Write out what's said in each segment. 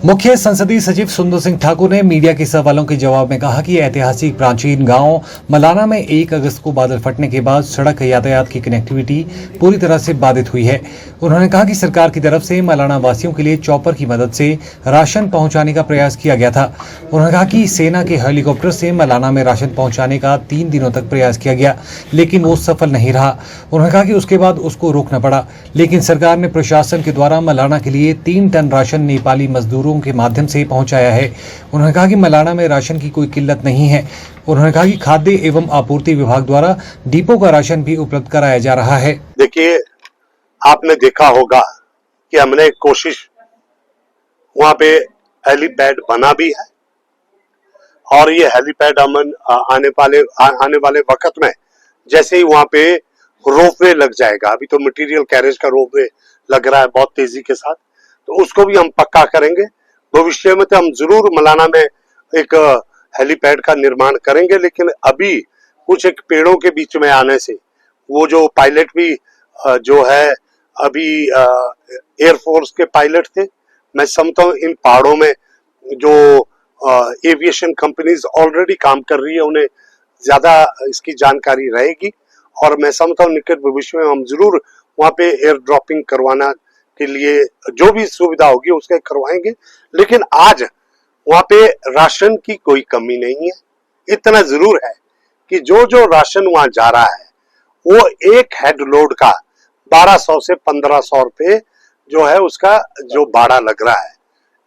मुख्य संसदीय सचिव सुंदर सिंह ठाकुर ने मीडिया के सवालों के जवाब में कहा कि ऐतिहासिक प्राचीन गांव मलाना में 1 अगस्त को बादल फटने के बाद सड़क यातायात की कनेक्टिविटी पूरी तरह से बाधित हुई है। उन्होंने कहा कि सरकार की तरफ से मलाना वासियों के लिए चॉपर की मदद से राशन पहुंचाने का प्रयास किया गया था। उन्होंने कहा कि सेना के हेलीकॉप्टर से मलाना में राशन पहुंचाने का 3 दिनों तक प्रयास किया गया, लेकिन वो सफल नहीं रहा। उन्होंने कहा कि उसके बाद उसको रोकना पड़ा, लेकिन सरकार ने प्रशासन के द्वारा मलाना के लिए 3 टन राशन नेपाली मजदूरों के माध्यम से पहुंचाया है। उन्होंने कहा कि मलाना में राशन की कोई किल्लत नहीं है। उन्होंने कहा कि खाद्य एवं आपूर्ति विभाग द्वारा डिपो का राशन भी उपलब्ध कराया जा रहा है। देखिए, आपने देखा होगा कि हमने कोशिश, वहां पे हेलीपैड बना भी है और ये हेलीपैड आने वाले वक्त में जैसे ही वहां पे रोपवे लग जाएगा, अभी तो मटेरियल कैरेज का रोपवे लग रहा है बहुत तेजी के साथ, तो उसको भी हम पक्का करेंगे। भविष्य में तो हम जरूर मलाना में एक हेलीपैड का निर्माण करेंगे, लेकिन अभी कुछ एक पेड़ों के बीच में आने से वो जो पायलट भी जो है अभी एयरफोर्स के पायलट थे, मैं समझता हूँ इन पहाड़ों में जो एविएशन कंपनीज ऑलरेडी काम कर रही है उन्हें ज्यादा इसकी जानकारी रहेगी और मैं समझता हूँ निकट भविष्य में हम जरूर वहां पे एयर ड्रॉपिंग करवाना के लिए जो भी सुविधा होगी उसके करवाएंगे। लेकिन आज वहां पे राशन की कोई कमी नहीं है। इतना जरूर है कि जो राशन वहां जा रहा है वो एक हेड लोड का 1200 से 1500 रुपए जो है उसका जो भाड़ा लग रहा है।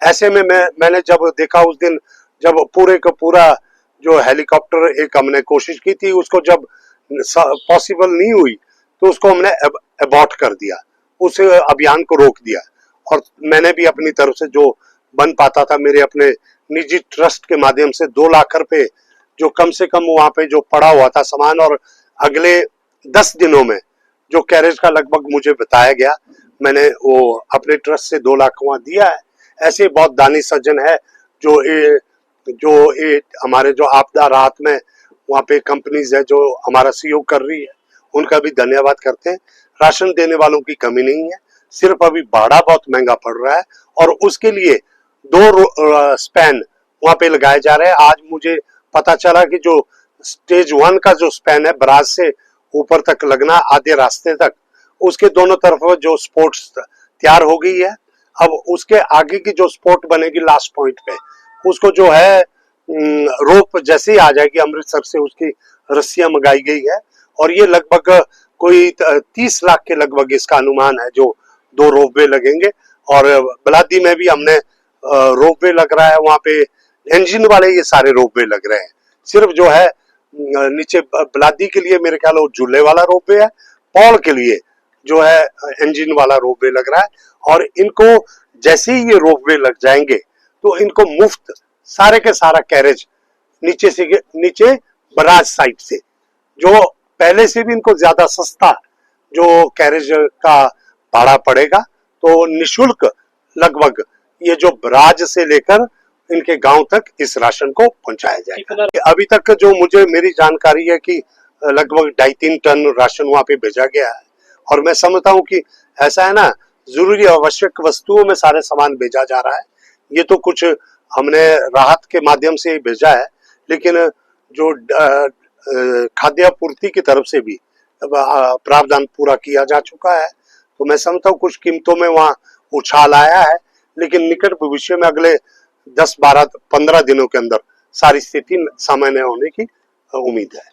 ऐसे में मैंने जब देखा उस दिन, जब पूरे का पूरा जो हेलीकॉप्टर एक हमने कोशिश की थी, उसको जब पॉसिबल नहीं हुई तो उसको हमने अबॉर्ट कर दिया, उस अभियान को रोक दिया। और मैंने भी अपनी तरफ से जो बन पाता था मेरे अपने निजी ट्रस्ट के माध्यम से 2 लाख रुपए जो कम से कम वहां पे जो पड़ा हुआ था सामान, और अगले 10 दिनों में जो कैरेज का लगभग मुझे बताया गया, मैंने वो अपने ट्रस्ट से 2 लाख वहां दिया है। ऐसे बहुत दानी सज्जन है जो हमारे जो आपदा राहत में वहां पे कंपनीज है जो हमारा सहयोग कर रही है, उनका भी धन्यवाद करते हैं। राशन देने वालों की कमी नहीं है, सिर्फ अभी भाड़ा बहुत महंगा पड़ रहा है और उसके लिए 2 स्पैन वहां पे लगाए जा रहे हैं। आज मुझे पता चला कि जो स्टेज 1 का जो स्पैन है बराज से ऊपर तक लगना आधे रास्ते तक, उसके दोनों तरफ जो स्पोर्ट्स तैयार हो गई है। अब उसके आगे की जो स्पोर्ट बनेगी लास्ट पॉइंट पे, उसको जो है रोप जैसे ही आ जाएगी अमृतसर से, उसकी रस्सियां मंगाई गई है और ये लगभग कोई 30 लाख के लगभग इसका अनुमान है जो 2 रोपवे लगेंगे। और बलादी में भी हमने रोपवे लग रहा है, वहां पे इंजन वाले ये सारे रोपवे लग रहे हैं। सिर्फ जो है नीचे बलादी के लिए मेरे ख्याल वो झूले वाला रोपवे है, पौड़ के लिए जो है इंजन वाला रोपवे लग रहा है। और इनको जैसे ही ये रोपवे लग जाएंगे तो इनको मुफ्त सारे के सारा कैरेज नीचे बराज साइड से, जो पहले से भी इनको ज्यादा सस्ता जो कैरेज का भाड़ा पड़ेगा, तो निशुल्क लगभग ये जो बराज से लेकर इनके गांव तक इस राशन को पहुंचाया जाएगा। अभी तक जो मेरी जानकारी है कि लगभग 2.5-3 टन राशन वहां पे भेजा गया है और मैं समझता हूं कि ऐसा है ना, जरूरी आवश्यक वस्तुओं में सारे सामान भेजा जा रहा है। ये तो कुछ हमने राहत के माध्यम से ही भेजा है, लेकिन जो खाद्य आपूर्ति की तरफ से भी प्रावधान पूरा किया जा चुका है। तो मैं समझता हूँ कुछ कीमतों में वहां उछाल आया है, लेकिन निकट भविष्य में अगले 10, 12, 15 दिनों के अंदर सारी स्थिति सामान्य होने की उम्मीद है।